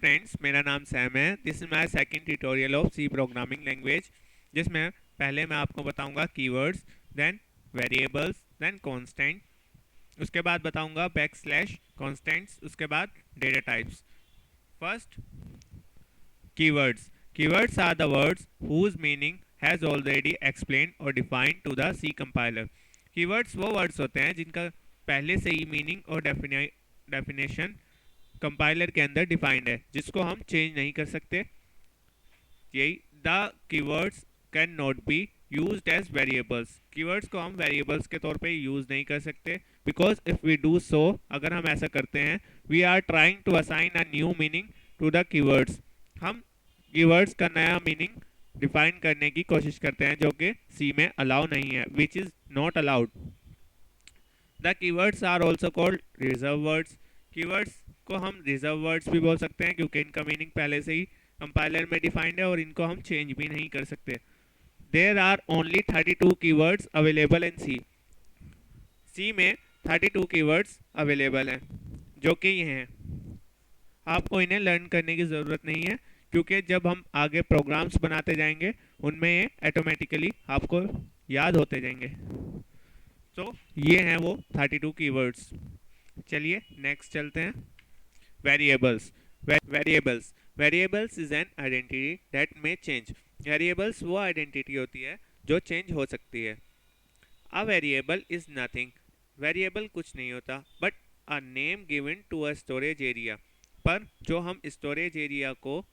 Friends, मेरा नाम Sam है। This is my second tutorial of C programming language, जिसमें पहले मैं आपको बताऊंगा keywords, then variables, then constant, उसके बाद बताऊंगा बैकस्लैश कांस्टेंट्स, उसके बाद data types. First, keywords. Keywords are the words whose meaning has already explain और defined to the C compiler. Keywords वो वर्ड्स होते हैं जिनका पहले से ही मीनिंग और डेफिनेशन कंपाइलर के अंदर डिफाइंड है, जिसको हम चेंज नहीं कर सकते। यही the keywords can not be used as variables. Keywords को हम वेरिएबल्स के तौर पे यूज नहीं कर सकते, because if we do so, अगर हम ऐसा करते हैं, we are trying to assign a new meaning to the keywords. हम कीवर्ड्स का नया मीनिंग डिफाइन करने की कोशिश करते हैं, जो कि सी में अलाउ नहीं है, which is not allowed. The keywords are also called reserve words. Keywords को हम रिजर्व वर्ड्स भी बोल सकते हैं, क्योंकि इनका मीनिंग पहले से ही कंपाइलर में डिफाइंड है और इनको हम चेंज भी नहीं कर सकते। There are only 32 keywords available in C. C में 32 कीवर्ड्स अवेलेबल हैं, जो कि ये हैं। आपको इन्हें लर्न करने की ज़रूरत नहीं है, क्योंकि जब हम आगे प्रोग्राम्स बनाते जाएंगे उनमें ये ऑटोमेटिकली आपको याद होते जाएंगे। तो ये हैं वो 32 कीवर्ड्स। चलिए नेक्स्ट चलते हैं। Variables. Variables is an identity that may change. Variables वो आइडेंटिटी होती है जो चेंज हो सकती है। A variable is nothing. Variable कुछ नहीं होता but a name given to a storage area, पर जो हम स्टोरेज एरिया को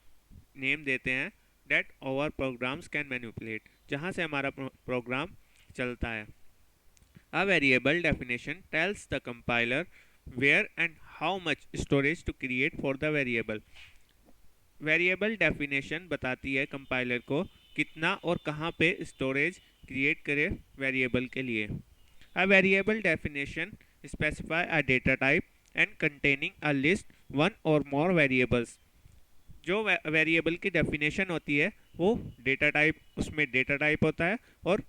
नेम देते हैं, that our programs can manipulate, जहाँ से हमारा प्रोग्राम चलता है। A variable definition tells the compiler where and how much storage to create for the variable. Variable definition बताती है कंपाइलर को कितना और कहाँ पे स्टोरेज क्रिएट करे वेरिएबल के लिए। A variable definition specify a data type and containing a list one or more variables. जो वेरिएबल की डेफिनेशन होती है वो डेटा टाइप, उसमें डेटा टाइप होता है और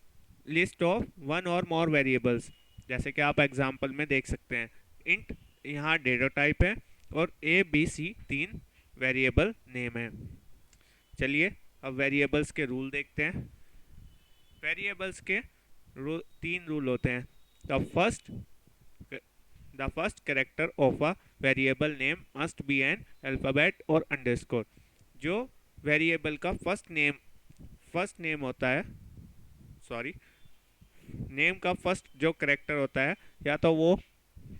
लिस्ट ऑफ वन और मोर वेरिएबल्स, जैसे कि आप एग्जांपल में देख सकते हैं। इंट यहाँ डेटा टाइप है और A B C 3 variable name है। चलिए अब वेरिएबल्स के रूल देखते हैं। वेरिएबल्स के 3 रूल होते हैं। The first character of a variable name must be an alphabet और अंडरस्कोर। जो वेरिएबल का फर्स्ट नेम होता है, नेम का फर्स्ट जो करेक्टर होता है, या तो वो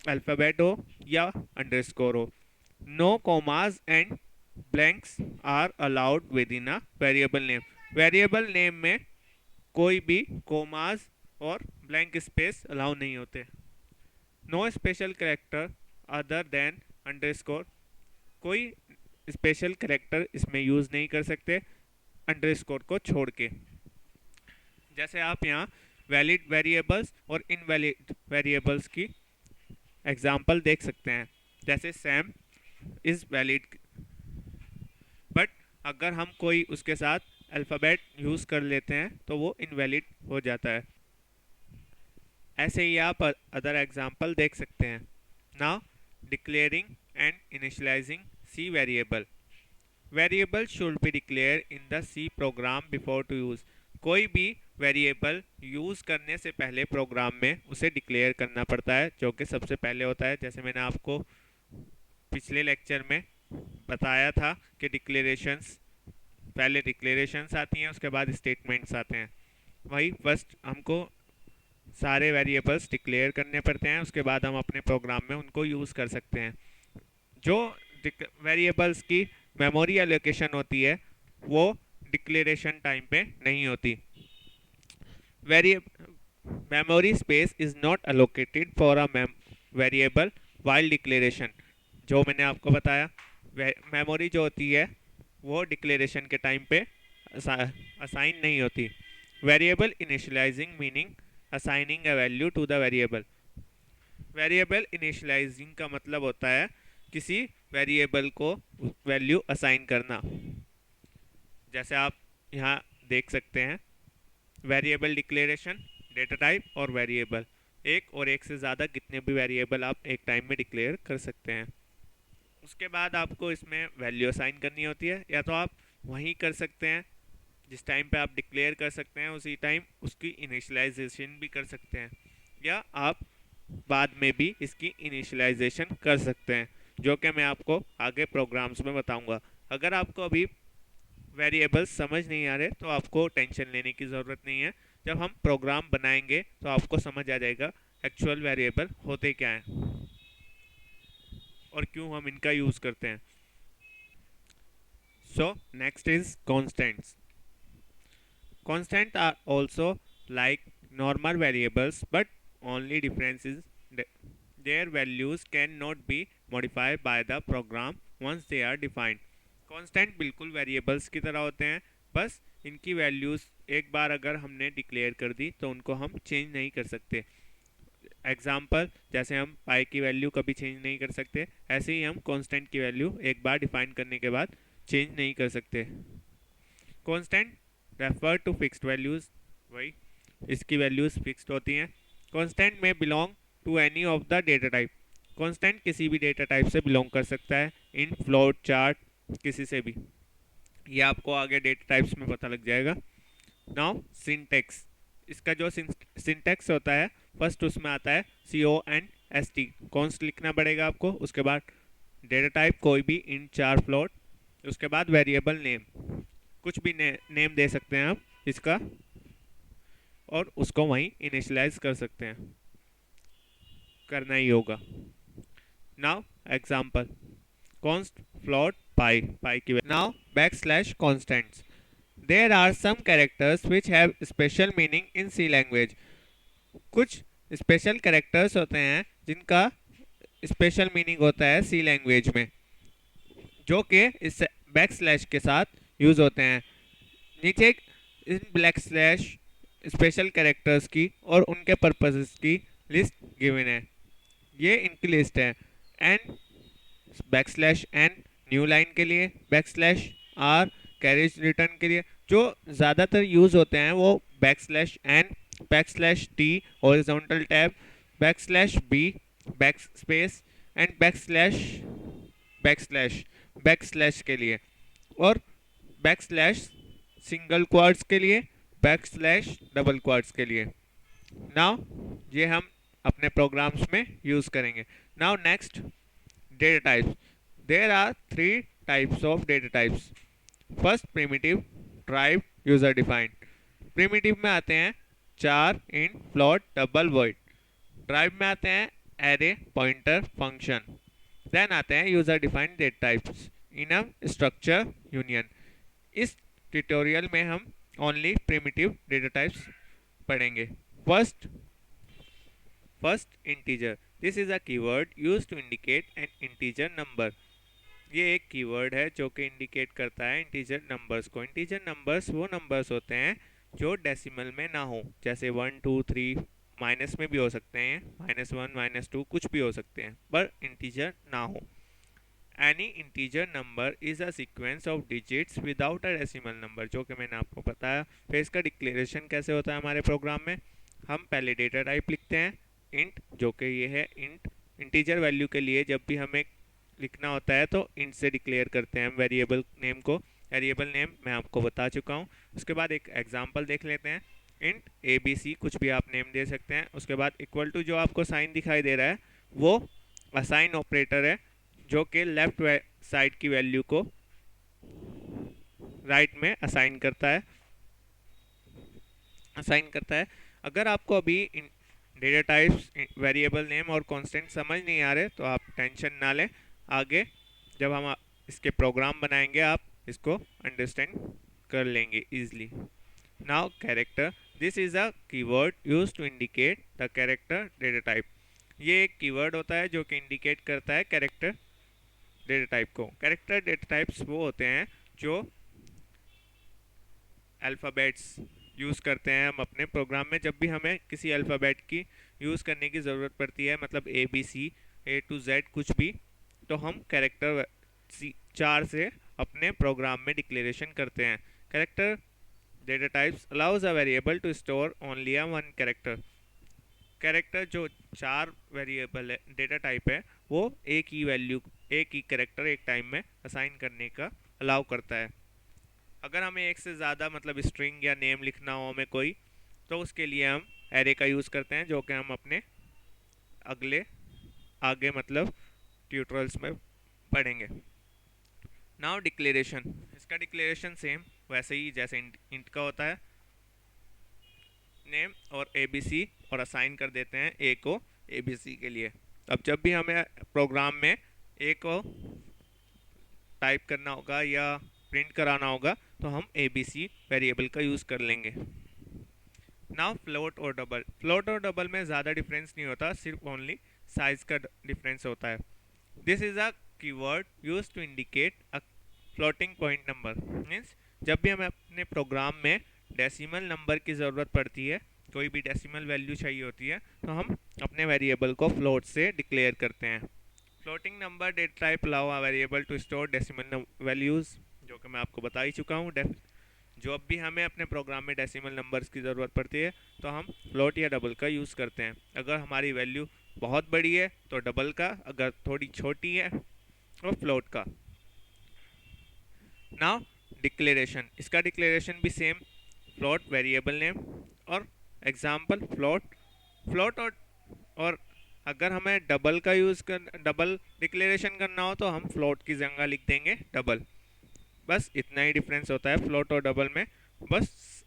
अल्फ़ाबेट हो या अंडरस्कोर हो। No commas and blanks are allowed within a variable name. Variable name में कोई भी कॉमास और ब्लैंक स्पेस अलाउ नहीं होते। No special character other than underscore. कोई स्पेशल करेक्टर इसमें यूज़ नहीं कर सकते अंडरस्कोर को छोड़ के। जैसे आप यहाँ वैलिड वेरिएबल्स और इनवैलिड वेरिएबल्स की एग्जांपल देख सकते हैं। जैसे सैम इज़ वैलिड, बट अगर हम कोई उसके साथ अल्फ़ाबेट यूज़ कर लेते हैं तो वो इनवैलिड हो जाता है। ऐसे ही आप अदर एग्जांपल देख सकते हैं। Now declaring and initialising C variable. Variable should be declare in the C program before to use. कोई भी वेरिएबल यूज़ करने से पहले प्रोग्राम में उसे डिक्लेयर करना पड़ता है, जो कि सबसे पहले होता है। जैसे मैंने आपको पिछले लेक्चर में बताया था कि पहले डिक्लेरेशंस आती हैं, उसके बाद स्टेटमेंट्स आते हैं। वही फर्स्ट हमको सारे वेरिएबल्स डिक्लेयर करने पड़ते हैं, उसके बाद हम अपने प्रोग्राम में उनको यूज़ कर सकते हैं। जो वेरिएबल्स की मेमोरी एलोकेशन होती है वो डिक्लेरेशन टाइम पे नहीं होती। Memory space is not allocated for a variable while declaration. जो मैंने आपको बताया, मेमोरी जो होती है वो डिक्लेरेशन के टाइम पे असाइन नहीं होती। Variable initialising meaning assigning a value to the variable. Variable initialising का मतलब होता है किसी वेरिएबल को वैल्यू असाइन करना। जैसे आप यहाँ देख सकते हैं, वेरिएबल डिक्लेरेशन, डेटा टाइप और वेरिएबल। एक और एक से ज़्यादा कितने भी वेरिएबल आप एक टाइम में डिक्लेयर कर सकते हैं। उसके बाद आपको इसमें वैल्यू असाइन करनी होती है, या तो आप वहीं कर सकते हैं जिस टाइम पे आप डिक्लेयर कर सकते हैं उसी टाइम उसकी इनिशियलाइजेशन भी कर सकते हैं, या आप बाद में भी इसकी इनिशियलाइजेशन कर सकते हैं, जो कि मैं आपको आगे प्रोग्राम्स में बताऊंगा। अगर आपको अभी वेरिएबल्स समझ नहीं आ रहे तो आपको टेंशन लेने की ज़रूरत नहीं है। जब हम प्रोग्राम बनाएंगे तो आपको समझ आ जाएगा एक्चुअल वेरिएबल होते क्या हैं और क्यों हम इनका यूज़ करते हैं। So next is constants. Constants are also like normal variables, but only difference is their values cannot be modified by the program once they are defined. Constant बिल्कुल variables की तरह होते हैं, बस इनकी वैल्यूज़ एक बार अगर हमने डिक्लेयर कर दी तो उनको हम चेंज नहीं कर सकते। एग्जाम्पल, जैसे हम पाई की वैल्यू कभी चेंज नहीं कर सकते, ऐसे ही हम कांस्टेंट की वैल्यू एक बार डिफाइन करने के बाद चेंज नहीं कर सकते। Constant refer to fixed values, वही इसकी वैल्यूज फिक्स्ड होती हैं। Constant may belong to any of the data type. Constant किसी भी डेटा टाइप से बिलोंग कर सकता है, इन फ्लोट चार्ट किसी से भी। ये आपको आगे डेटा टाइप्स में पता लग जाएगा। नाउ सिंटेक्स, इसका जो सिंटेक्स होता है फर्स्ट उसमें आता है CONST, कॉन्स्ट लिखना पड़ेगा आपको। उसके बाद डेटा टाइप कोई भी इन चार फ्लोट, उसके बाद वेरिएबल नेम, कुछ भी नेम दे सकते हैं आप इसका और उसको वहीं इनिशियलाइज कर सकते हैं, करना ही होगा। Now example, const float pi की now backslash constants, there are some characters which have special meaning in C language। कुछ स्पेशल कैरेक्टर्स होते हैं जिनका स्पेशल मीनिंग होता है सी लैंग्वेज में, जो कि इस बैकस्लैश के साथ यूज़ होते हैं। नीचे इन ब्लैक स्लैश स्पेशल कैरेक्टर्स की और उनके पर्पसेस की लिस्ट गिवन है, ये इनकी लिस्ट है। N backslash n new line के लिए, बैकस्लैश आर कैरेज रिटर्न के लिए। जो ज़्यादातर यूज़ होते हैं वो backslash n, backslash t horizontal tab, backslash b back space and backslash के लिए, और बैकस्लैश सिंगल क्वार्ट्स के लिए, बैकस्लैश डबल क्वार्ट्स के लिए। नाउ ये हम अपने प्रोग्राम्स में यूज़ करेंगे। Now next, data types. There are 3 types of data types. First primitive, tribe, user defined. Primitive में आते हैं char, int, float, double, void. Tribe में आते हैं एरे, पॉइंटर, फंक्शन। देन आते हैं user defined data types, enum, structure, union. इस tutorial में हम ओनली प्रिमिटिव डेटा टाइप्स पढ़ेंगे। First integer, this is a keyword used to indicate an integer number. ये एक कीवर्ड है जो कि इंडिकेट करता है इंटीजर नंबर्स को। इंटीजर नंबर्स वो नंबर्स होते हैं जो डेसिमल में ना हो, जैसे 1 2 3, माइनस में भी हो सकते हैं, -1 -2 कुछ भी हो सकते हैं, पर इंटीजर ना हो। Any integer number is a sequence of digits without a decimal number, जो कि मैंने आपको बताया। फिर इसका डिक्लेरेशन कैसे होता है हमारे प्रोग्राम में, हम पहले डेटा टाइप लिखते हैं इंट, जो कि ये है इंट। इंटीजर वैल्यू के लिए जब भी हमें लिखना होता है तो इंट से डिक्लेयर करते हैं हम वेरिएबल नेम को। वेरिएबल नेम मैं आपको बता चुका हूँ। उसके बाद एक एग्जांपल देख लेते हैं। इंट ABC, कुछ भी आप नेम दे सकते हैं। उसके बाद इक्वल टू, जो आपको साइन दिखाई दे रहा है वो असाइन ऑपरेटर है, जो कि लेफ्ट साइड की वैल्यू को राइट में असाइन करता है। अगर आपको अभी डेटा टाइप्स, वेरिएबल नेम और कांस्टेंट समझ नहीं आ रहे तो आप टेंशन ना लें, आगे जब हम इसके प्रोग्राम बनाएंगे आप इसको अंडरस्टैंड कर लेंगे easily. Now character, this is a keyword used to indicate the character data type. ये एक कीवर्ड होता है जो कि इंडिकेट करता है कैरेक्टर डेटा टाइप को। कैरेक्टर डेटा टाइप्स वो होते हैं जो अल्फ़ाबेट्स यूज़ करते हैं हम अपने प्रोग्राम में। जब भी हमें किसी अल्फ़ाबेट की यूज़ करने की ज़रूरत पड़ती है, मतलब ABC A to Z कुछ भी, तो हम कैरेक्टर 4 से अपने प्रोग्राम में डिक्लेरेशन करते हैं। Character data types allows a variable to store only one character. Character जो 4 वेरिएबल डेटा टाइप है वो एक ही वैल्यू एक ही कैरेक्टर एक टाइम में असाइन करने का अलाउ करता है। अगर हमें एक से ज़्यादा मतलब स्ट्रिंग या नेम लिखना हो हमें कोई, तो उसके लिए हम एरे का यूज़ करते हैं, जो कि हम अपने आगे मतलब ट्यूटोरियल्स में पढ़ेंगे। नाउ डिक्लेरेशन, इसका डिक्लेरेशन सेम वैसे ही जैसे इंट का होता है, नेम और abc और असाइन कर देते हैं a को abc के लिए। अब जब भी हमें प्रोग्राम में a को टाइप करना होगा या प्रिंट कराना होगा तो हम abc वेरिएबल का यूज़ कर लेंगे। नाउ फ्लोट और डबल, फ्लोट और डबल में ज़्यादा डिफरेंस नहीं होता, सिर्फ ओनली साइज का डिफरेंस होता है। This is a keyword use to indicate a floating point number. Means जब भी हमें अपने प्रोग्राम में डेसिमल नंबर की ज़रूरत पड़ती है, कोई भी डेसिमल वैल्यू चाहिए होती है, तो हम अपने वेरिएबल को फ्लोट से डिक्लेयर करते हैं। Floating number data type allow a variable to store decimal values, जो कि मैं आपको बता ही चुका हूँ। जो भी हमें अपने प्रोग्राम में डेसिमल नंबर्स की ज़रूरत पड़ती है तो हम फ्लोट या डबल का यूज़ करते हैं। अगर हमारी वैल्यू बहुत बड़ी है तो डबल का, अगर थोड़ी छोटी है तो फ्लोट का। नाउ डिक्लेरेशन, इसका डिक्लेरेशन भी सेम, फ्लोट वेरिएबल नेम और एग्जाम्पल फ्लोट और अगर हमें डबल का यूज़ कर डबल डिक्लेरेशन करना हो तो हम फ्लोट की जगह लिख देंगे डबल। बस इतना ही डिफरेंस होता है फ्लोट और डबल में, बस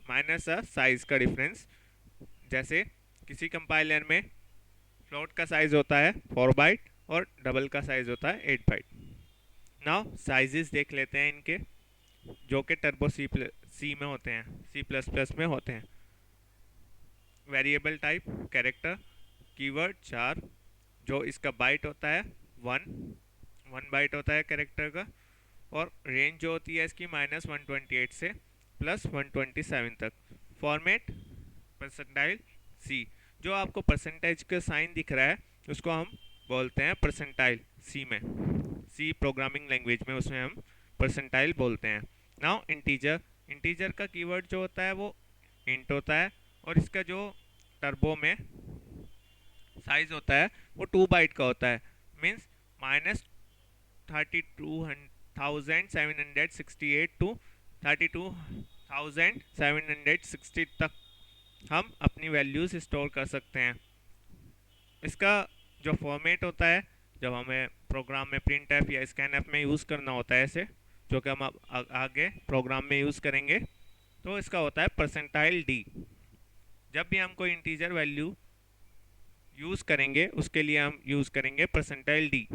माइनस साइज का डिफरेंस। जैसे किसी कंपाइलर में फ्लोट का साइज होता है 4 बाइट और डबल का साइज होता है 8 बाइट। नाउ साइजेस देख लेते हैं इनके, जो कि टर्बो सी में होते हैं, C++ में होते हैं। वेरिएबल टाइप कैरेक्टर, कीवर्ड 4, जो इसका बाइट होता है 1 बाइट होता है कैरेक्टर का, और रेंज जो होती है इसकी -128 से +127 तक। फॉर्मेट परसेंटाइल सी, जो आपको परसेंटेज का साइन दिख रहा है उसको हम बोलते हैं परसेंटाइल सी में, सी प्रोग्रामिंग लैंग्वेज में उसमें हम परसेंटाइल बोलते हैं। नाउ इंटीजर, इंटीजर का कीवर्ड जो होता है वो इंट होता है और इसका जो टर्बो में साइज होता है वो 2 बाइट का होता है। मीन्स -32,768 टू 32,760 तक हम अपनी वैल्यूज़ स्टोर कर सकते हैं। इसका जो फॉर्मेट होता है, जब हमें प्रोग्राम में प्रिंट एफ या स्कैन एफ में यूज़ करना होता है इसे, जो कि हम आगे प्रोग्राम में यूज़ करेंगे, तो इसका होता है परसेंटाइल डी। जब भी हम कोई इंटीजर वैल्यू यूज़ करेंगे उसके लिए हम यूज़ करेंगे परसेंटाइल डी।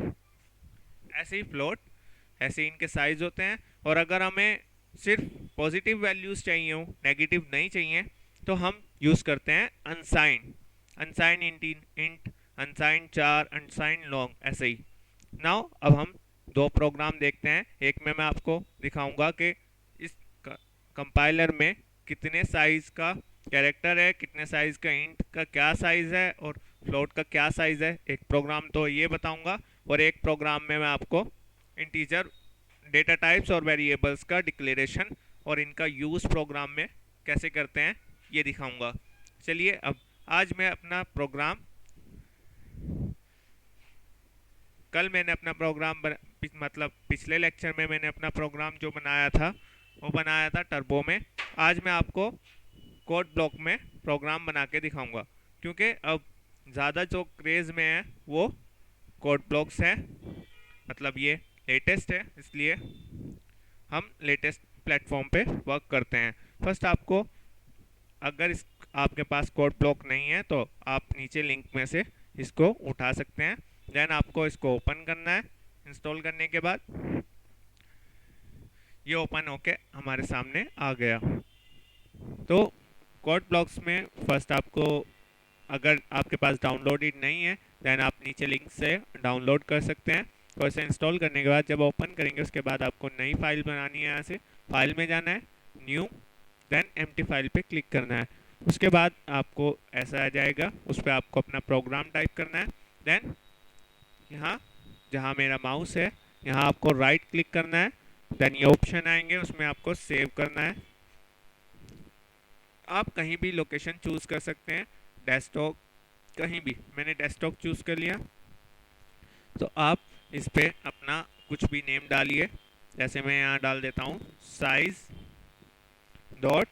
ऐसे ही फ्लोट, ऐसे ही इनके साइज होते हैं। और अगर हमें सिर्फ पॉजिटिव वैल्यूज़ चाहिए हो, नेगेटिव नहीं चाहिए, तो हम यूज़ करते हैं unsigned, unsigned int, unsigned 4, unsigned long, ऐसे ही। नाउ अब हम दो प्रोग्राम देखते हैं। एक में मैं आपको दिखाऊंगा कि इस कंपाइलर में कितने साइज़ का कैरेक्टर है, कितने साइज़ का इंट का क्या साइज़ है और फ्लोट का क्या साइज़ है। एक प्रोग्राम तो ये बताऊंगा और एक प्रोग्राम में मैं आपको इंटीजर डेटा टाइप्स और वेरिएबल्स का डिक्लेरेशन और इनका यूज़ प्रोग्राम में कैसे करते हैं ये दिखाऊंगा। चलिए अब आज मैं अपना प्रोग्राम, कल मैंने अपना प्रोग्राम मतलब पिछले लेक्चर में मैंने अपना प्रोग्राम जो बनाया था वो बनाया था टर्बो में। आज मैं आपको कोड ब्लॉक में प्रोग्राम बना के दिखाऊंगा, क्योंकि अब ज़्यादा जो क्रेज़ में है वो कोड ब्लॉक्स है, मतलब ये लेटेस्ट है, इसलिए हम लेटेस्ट प्लेटफॉर्म पे वर्क करते हैं। फर्स्ट आपको, अगर आपके पास कोड ब्लॉक नहीं है तो आप नीचे लिंक में से इसको उठा सकते हैं। देन आपको इसको ओपन करना है। इंस्टॉल करने के बाद ये ओपन होके हमारे सामने आ गया। तो कोड ब्लॉक्स में फर्स्ट आपको, अगर आपके पास डाउनलोडेड नहीं है देन आप नीचे लिंक से डाउनलोड कर सकते हैं। तो इसे इंस्टॉल करने के बाद जब ओपन करेंगे उसके बाद आपको नई फाइल बनानी है। यहाँ से फाइल में जाना है, न्यू, देन एम्प्टी फाइल पे क्लिक करना है। उसके बाद आपको ऐसा आ जाएगा, उस पर आपको अपना प्रोग्राम टाइप करना है। देन यहाँ जहाँ मेरा माउस है यहाँ आपको राइट क्लिक करना है। देन ये ऑप्शन आएंगे, उसमें आपको सेव करना है। आप कहीं भी लोकेशन चूज़ कर सकते हैं, डेस्कटॉप, कहीं भी। मैंने डेस्कटॉप चूज़ कर लिया। तो आप इस पे अपना कुछ भी नेम डालिए, जैसे मैं यहाँ डाल देता हूँ साइज डॉट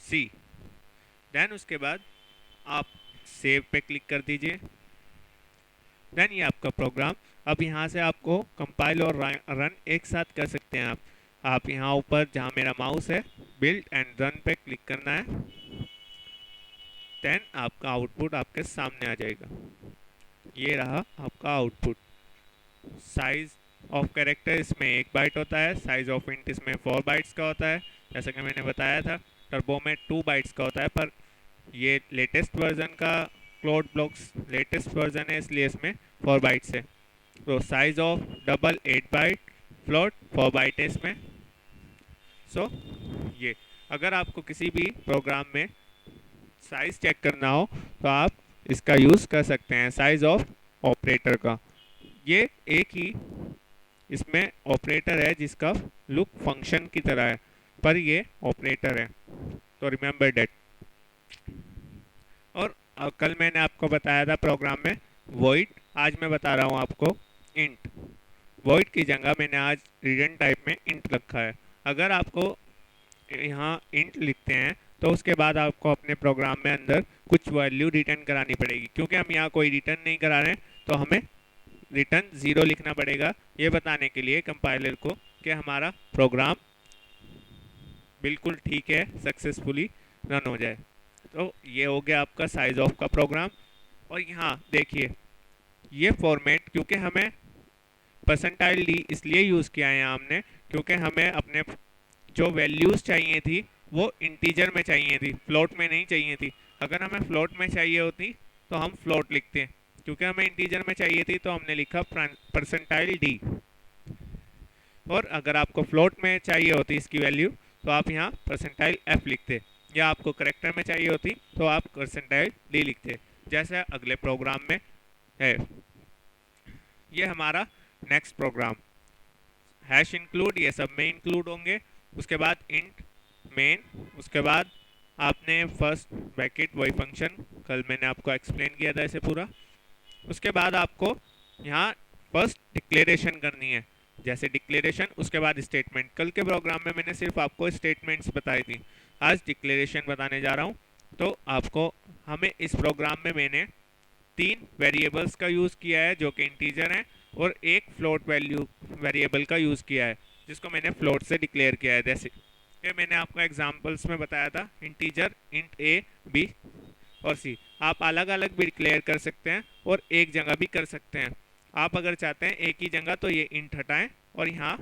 सी। देन उसके बाद आप सेव पे क्लिक कर दीजिए। देन ये आपका प्रोग्राम, अब यहाँ से आपको कंपाइल और रन एक साथ कर सकते हैं आप यहाँ ऊपर जहाँ मेरा माउस है बिल्ड एंड रन पे क्लिक करना है। देन आपका आउटपुट आपके सामने आ जाएगा। ये रहा आपका आउटपुट। साइज ऑफ कैरेक्टर इसमें 1 बाइट होता है, साइज ऑफ इंट इसमें 4 बाइट्स का होता है, जैसा कि मैंने बताया था। टर्बो में 2 बाइट्स का होता है, पर ये लेटेस्ट वर्जन का क्लोड ब्लॉक्स लेटेस्ट वर्जन है, इसलिए इसमें 4 बाइट्स है। तो size of double 8 byte, float 4 byte है इसमें। सो ये अगर आपको किसी भी प्रोग्राम में साइज चेक करना हो तो आप इसका यूज़ कर सकते हैं, साइज ऑफ ऑपरेटर का। ये एक ही इसमें ऑपरेटर है जिसका लुक फंक्शन की तरह है, पर ये ऑपरेटर है, तो रिमेंबर डेट। और कल मैंने आपको बताया था प्रोग्राम में वॉइड, आज मैं बता रहा हूँ आपको इंट। वॉइड की जगह मैंने आज रिटर्न टाइप में इंट रखा है। अगर आपको यहाँ इंट लिखते हैं तो उसके बाद आपको अपने प्रोग्राम में अंदर कुछ वैल्यू रिटर्न करानी पड़ेगी। क्योंकि हम यहाँ कोई रिटर्न नहीं करा रहे हैं तो हमें रिटर्न 0 लिखना पड़ेगा, ये बताने के लिए कंपाइलर को कि हमारा प्रोग्राम बिल्कुल ठीक है, सक्सेसफुली रन हो जाए। तो ये हो गया आपका साइज ऑफ का प्रोग्राम। और यहाँ देखिए ये फॉर्मेट, क्योंकि हमें परसेंटाइल डी इसलिए यूज़ किया है यहाँ हमने, क्योंकि हमें अपने जो वैल्यूज़ चाहिए थी वो इंटीजर में चाहिए थी, फ्लोट में नहीं चाहिए थी। अगर हमें फ्लोट में चाहिए होती तो हम फ्लोट लिखते हैं, क्योंकि हमें इंटीजर में चाहिए थी तो हमने लिखा परसेंटाइल डी। और अगर आपको फ्लोट में चाहिए होती इसकी वैल्यू तो आप यहाँ परसेंटाइल एफ लिखते, या आपको करेक्टर में चाहिए होती तो आप परसेंटाइल डी लिखते, जैसे अगले प्रोग्राम में है। ये हमारा नेक्स्ट प्रोग्राम हैश इंक्लूड, ये सब में इंक्लूड होंगे। उसके बाद इंट मेन, उसके बाद आपने फर्स्ट ब्रैकेट वही फंक्शन कल मैंने आपको एक्सप्लेन किया था इसे पूरा। उसके बाद आपको यहाँ फर्स्ट डिक्लेरेशन करनी है, जैसे डिक्लेरेशन, उसके बाद स्टेटमेंट। कल के प्रोग्राम में मैंने सिर्फ आपको स्टेटमेंट्स बताई थी, आज डिक्लेरेशन बताने जा रहा हूँ। तो आपको हमें इस प्रोग्राम में मैंने 3 वेरिएबल्स का यूज़ किया है जो कि इंटीजर हैं, और एक फ्लोट वैल्यू वेरिएबल का यूज़ किया है जिसको मैंने फ्लोट से डिक्लेयर किया है। जैसे कि मैंने आपको एग्जांपल्स में बताया था, इंटीजर इंट ए बी और सी आप अलग अलग भी डिक्लेयर कर सकते हैं और एक जगह भी कर सकते हैं। आप अगर चाहते हैं एक ही जगह तो ये इंट हटाएं और यहाँ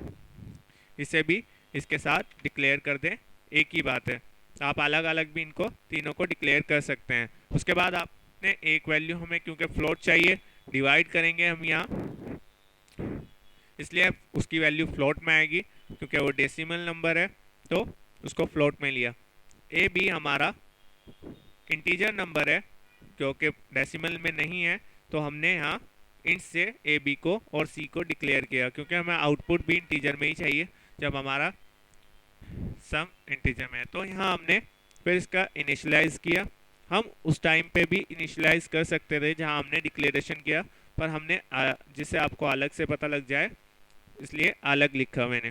इसे भी इसके साथ डिक्लेयर कर दें, एक ही बात है। आप अलग अलग भी इनको तीनों को डिक्लेयर कर सकते हैं। उसके बाद आपने एक वैल्यू, हमें क्योंकि फ्लोट चाहिए, डिवाइड करेंगे हम यहाँ, इसलिए उसकी वैल्यू फ्लोट में आएगी क्योंकि वो डेसिमल नंबर है तो उसको फ्लोट में लिया। ए बी हमारा इंटीजर नंबर है, क्योंकि डेसिमल में नहीं है तो हमने यहाँ इंट से ए बी को और सी को डिक्लेयर किया, क्योंकि हमें आउटपुट भी इंटीजर में ही चाहिए जब हमारा सम इंटीजर में है। तो यहाँ हमने फिर इसका इनिशियलाइज किया। हम उस टाइम पे भी इनिशियलाइज कर सकते थे जहाँ हमने डिक्लेरेशन किया, पर हमने जिससे आपको अलग से पता लग जाए इसलिए अलग लिखा मैंने।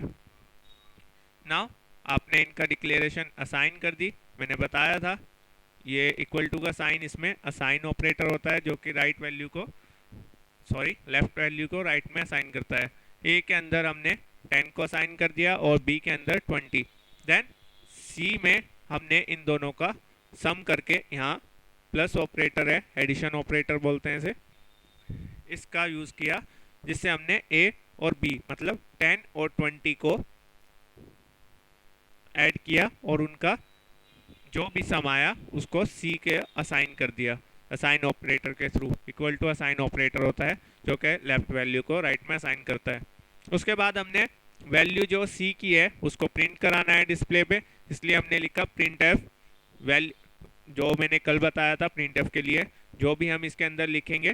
नाउ आपने इनका डिक्लेरेशन असाइन कर दी। मैंने बताया था ये इक्वल टू का साइन इसमें असाइन ऑपरेटर होता है जो कि राइट वैल्यू को लेफ्ट वैल्यू को राइट में असाइन करता है। ए के अंदर हमने 10 को असाइन कर दिया और बी के अंदर 20। देन सी में हमने इन दोनों का सम करके, यहाँ प्लस ऑपरेटर है, एडिशन ऑपरेटर बोलते हैं इसे, इसका यूज़ किया जिससे हमने ए और बी मतलब 10 और 20 को ऐड किया और उनका जो भी सम आया उसको सी के असाइन कर दिया असाइन ऑपरेटर के through. Equal to assign operator होता है जो कि लेफ्ट वैल्यू को राइट में असाइन करता है। उसके बाद हमने वैल्यू जो सी की है उसको प्रिंट कराना है डिस्प्ले पे, इसलिए हमने लिखा प्रिंट एफ वैल्यू, जो मैंने कल बताया था प्रिंट एफ के लिए जो भी हम इसके अंदर लिखेंगे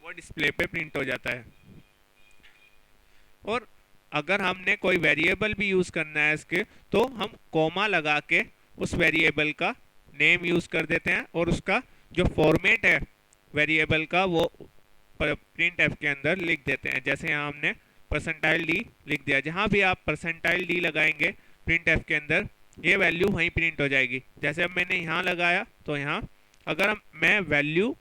वो डिस्प्ले पे प्रिंट हो जाता है। और अगर हमने कोई वेरिएबल भी यूज़ करना है इसके तो हम कॉमा लगा के उस वेरिएबल का नेम यूज़ कर देते हैं और उसका जो फॉर्मेट है वेरिएबल का वो प्रिंट एफ के अंदर लिख देते हैं। जैसे यहाँ हमने परसेंटाइल डी लिख दिया, जहाँ भी आप परसेंटाइल डी लगाएंगे प्रिंट एफ के अंदर ये वैल्यू वहीं प्रिंट हो जाएगी। जैसे अब मैंने यहाँ लगाया तो यहाँ अगर मैं वैल्यू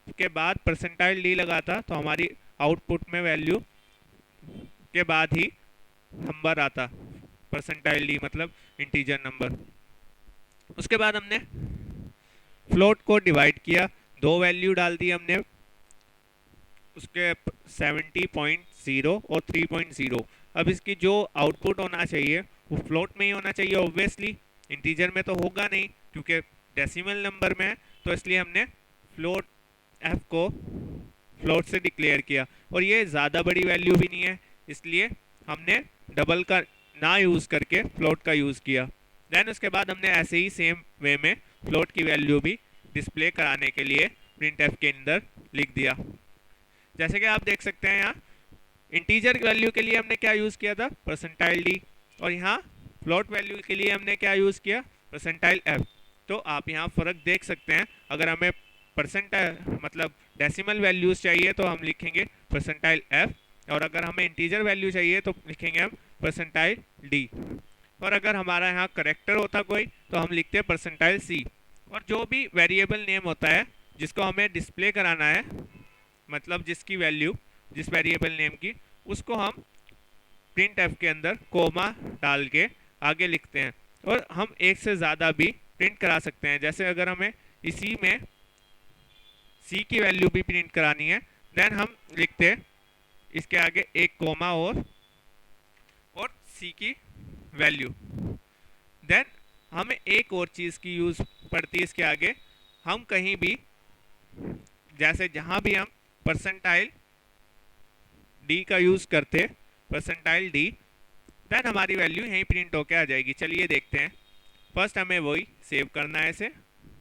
के बाद परसेंटाइल डी लगाता तो हमारी आउटपुट में वैल्यू के बाद ही नंबर आता, परसेंटाइल डी मतलब इंटीजर नंबर। उसके बाद हमने फ्लोट को डिवाइड किया, दो वैल्यू डाल दी हमने उसके 70.0 और 3.0। अब इसकी जो आउटपुट होना चाहिए वो फ्लोट में ही होना चाहिए ऑब्वियसली, इंटीजर में तो होगा नहीं क्योंकि डेसिमल नंबर में है। तो इसलिए हमने फ्लोट एफ को फ्लोट से डिक्लेयर किया, और ये ज़्यादा बड़ी वैल्यू भी नहीं है इसलिए हमने डबल का ना यूज़ करके फ्लोट का यूज़ किया। देन उसके बाद हमने ऐसे ही सेम वे में फ्लोट की वैल्यू भी डिस्प्ले कराने के लिए प्रिंट एफ के अंदर लिख दिया। जैसे कि आप देख सकते हैं यहाँ इंटीजर वैल्यू के लिए हमने क्या यूज़ किया था, परसेंटाइल डी, और यहाँ फ्लोट वैल्यू के लिए हमने क्या यूज़ किया, परसेंटाइल एफ। तो आप यहाँ फ़र्क देख सकते हैं, अगर हमें परसेंटाइल मतलब डेसिमल वैल्यूज़ चाहिए तो हम लिखेंगे परसेंटाइल एफ, और अगर हमें इंटीजर वैल्यू चाहिए तो लिखेंगे हम परसेंटाइल डी, और अगर हमारा यहाँ करेक्टर होता कोई तो हम लिखते हैं परसेंटाइल सी। और जो भी वेरिएबल नेम होता है जिसको हमें डिस्प्ले कराना है, मतलब जिसकी वैल्यू जिस वेरिएबल नेम की, उसको हम प्रिंट एफ के अंदर कोमा डाल के आगे लिखते हैं, और हम एक से ज़्यादा भी प्रिंट करा सकते हैं। जैसे अगर हमें इसी में सी की वैल्यू भी प्रिंट करानी है, देन हम लिखते हैं इसके आगे एक कोमा और सी की वैल्यू। देन हमें एक और चीज़ की यूज़ पड़ती है इसके आगे, हम कहीं भी जैसे जहाँ भी हम परसेंटाइल डी का यूज़ करते, परसेंटाइल डी, देन हमारी वैल्यू यहीं प्रिंट होके आ जाएगी। चलिए देखते हैं। फर्स्ट हमें वही सेव करना है, इसे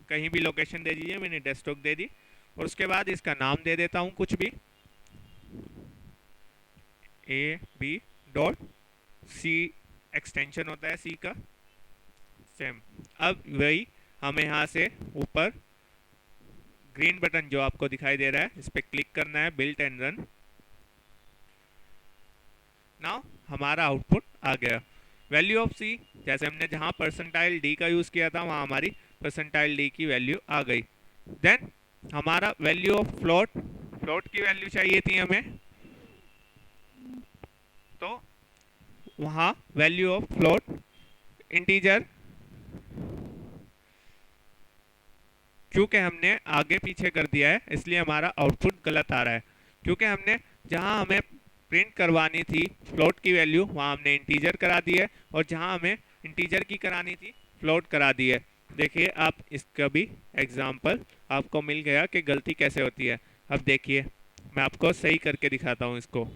कहीं भी लोकेशन दे दीजिए, मैंने डेस्कटॉप दे दी, और उसके बाद इसका नाम दे देता हूँ कुछ भी, ab.c एक्सटेंशन होता है सी का, सेम। अब वही हमें यहाँ से ऊपर ग्रीन बटन जो आपको दिखाई दे रहा है इस पर क्लिक करना है, बिल्ट एंड रन। नाउ हमारा आउटपुट आ गया, वैल्यू ऑफ सी, जैसे हमने जहाँ परसेंटाइल डी का यूज़ किया था वहाँ हमारी परसेंटाइल डी की वैल्यू आ गई। देन हमारा वैल्यू ऑफ फ्लोट, फ्लोट की वैल्यू चाहिए थी हमें, तो वहाँ वैल्यू ऑफ फ्लोट इंटीजर, क्योंकि हमने आगे पीछे कर दिया है इसलिए हमारा आउटपुट गलत आ रहा है, क्योंकि हमने जहाँ हमें प्रिंट करवानी थी फ्लोट की वैल्यू वहाँ हमने इंटीजर करा दी है, और जहाँ हमें इंटीजर की करानी थी फ्लोट करा दी है। देखिए आप इसका भी एग्जाम्पल आपको मिल गया कि गलती कैसे होती है। अब देखिए मैं आपको सही करके दिखाता हूँ इसको।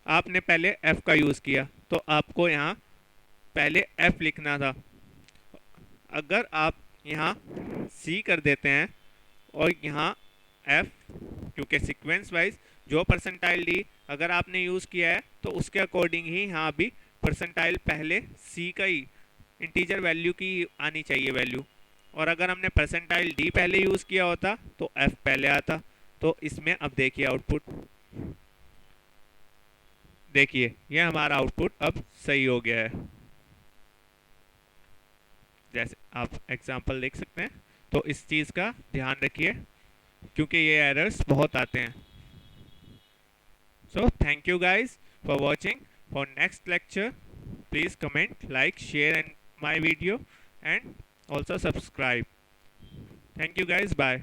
आपने पहले f का यूज़ किया तो आपको यहाँ पहले f लिखना था। अगर आप यहाँ c कर देते हैं और यहाँ f, क्योंकि सीक्वेंस वाइज जो परसेंटाइल डी अगर आपने यूज़ किया है तो उसके अकॉर्डिंग ही यहाँ भी परसेंटाइल पहले c का ही इंटीजर वैल्यू की आनी चाहिए वैल्यू, और अगर हमने परसेंटाइल डी पहले यूज़ किया होता तो f पहले आता। तो इसमें अब देखिए आउटपुट, देखिए ये हमारा आउटपुट अब सही हो गया है, जैसे आप एग्जांपल देख सकते हैं। तो इस चीज़ का ध्यान रखिए क्योंकि ये एरर्स बहुत आते हैं। So thank you guys for watching. For next lecture please comment, like, share and my video and also subscribe. Thank you guys, bye.